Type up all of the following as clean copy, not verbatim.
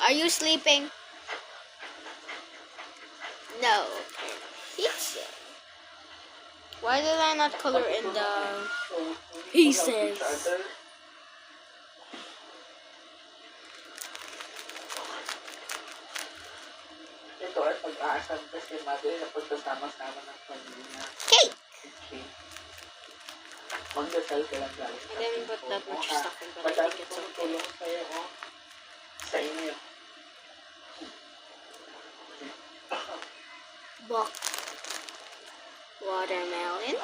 Are you sleeping? No. Pizza. Why did I not color in the pieces? Ito ay pag-aasam kasi mother na pagkasama-sama ng pamilya. Cake! Magdasal ka lang guys. I didn't put that much stuff in, but I Madami think it's pong okay. tulong sa'yo, oh. Sa inyo. Book. Watermelon.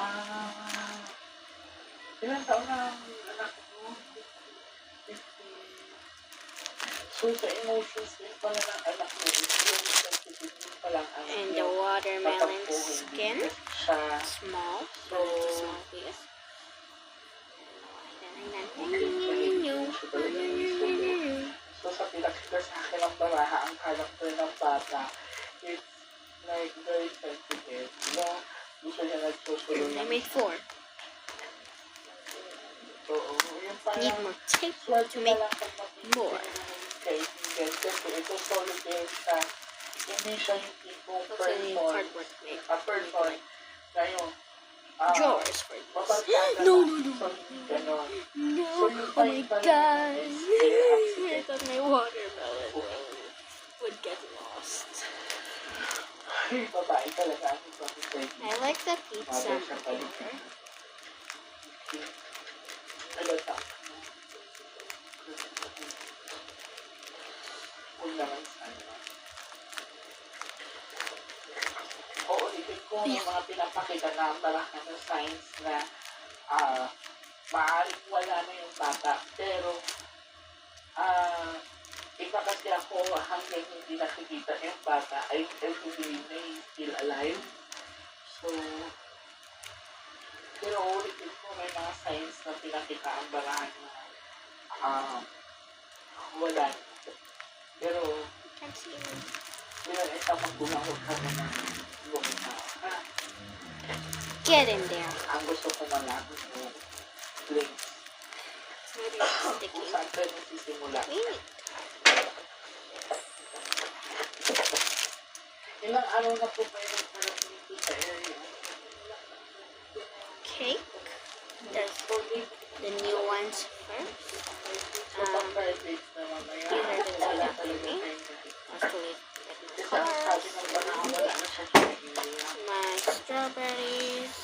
Ilang taon na ang anak mo? 15. So, sa emotions din pala ng anak mo, yung sensitive pa lang ang And the watermelon skin. Small. So, Small piece. so sa pinakita sa akin ng baraha, ang character ng bata, it's like very sensitive. Diba? Gusto niya nagsusunod. I made 4. So, yung parang Need more tape swerte to make na lang pag mapipili more. ng kaibigan. Kasi ito solitaire siya. Hindi siya yung tipong Also need person. cardboard make. A person na yung Drawers for this. mapagkakala. No. So, hindi ganon. No. So, yung Oh my time pala god. na I thought my watermelon would get lost. ay, babae talaga ang ipapitay. I like the pizza maker. Alata. Huwag naman sana. Oo, isip ko yung mga pinapakita na marami ng signs na maaaring wala na yung bata. Pero, iba kasi ako hanggang hindi nakikita yung bata, I believe na he's still alive. So, pero ulitin ko may mga signs na pinakita ang barahan na wala. Pero, Can't see me. pero ito magbulang huwag ka naman lumitaw. Get in there. Ang gusto ko malaman yung links. Maybe Kung sticky. saan tayo nagsisimula. Wait. Ilang araw na po kayo nagparapin dito sa area? Cake. There's the new ones first. So, pag-private na mamaya. These are the Wala ones talaga for me. kayo. Actually, Kasi ang sabi ng banahan, wala na siya sa area. my strawberries.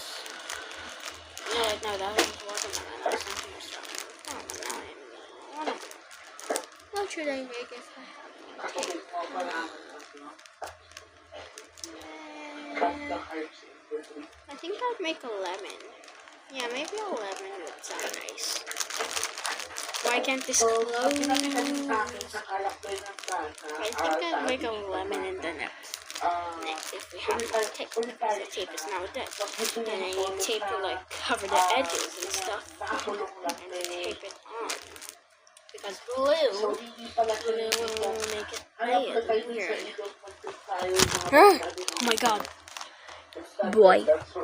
No, that was watermelon. That was something with strawberry. Watermelon. What should I make if I have no Ako cake? din mo, banahan tatlo. Cut the hearts into 3. I think I'd make a lemon. Yeah, maybe a lemon would sound nice. Why can't this So, close? pag pinakita niyo sa akin sa character ng bata, I think I'd make a lemon in the next if we have the tape. Because the tape is now dead. And I need tape to like cover the edges and stuff. nakakulong lang And din. tape it on. Because So, glue hindi pala sila will make it alam ko real tayo sa weird. idol mag-style, mga Ah! pagkabi ng Oh my god. standard, Boy. that's so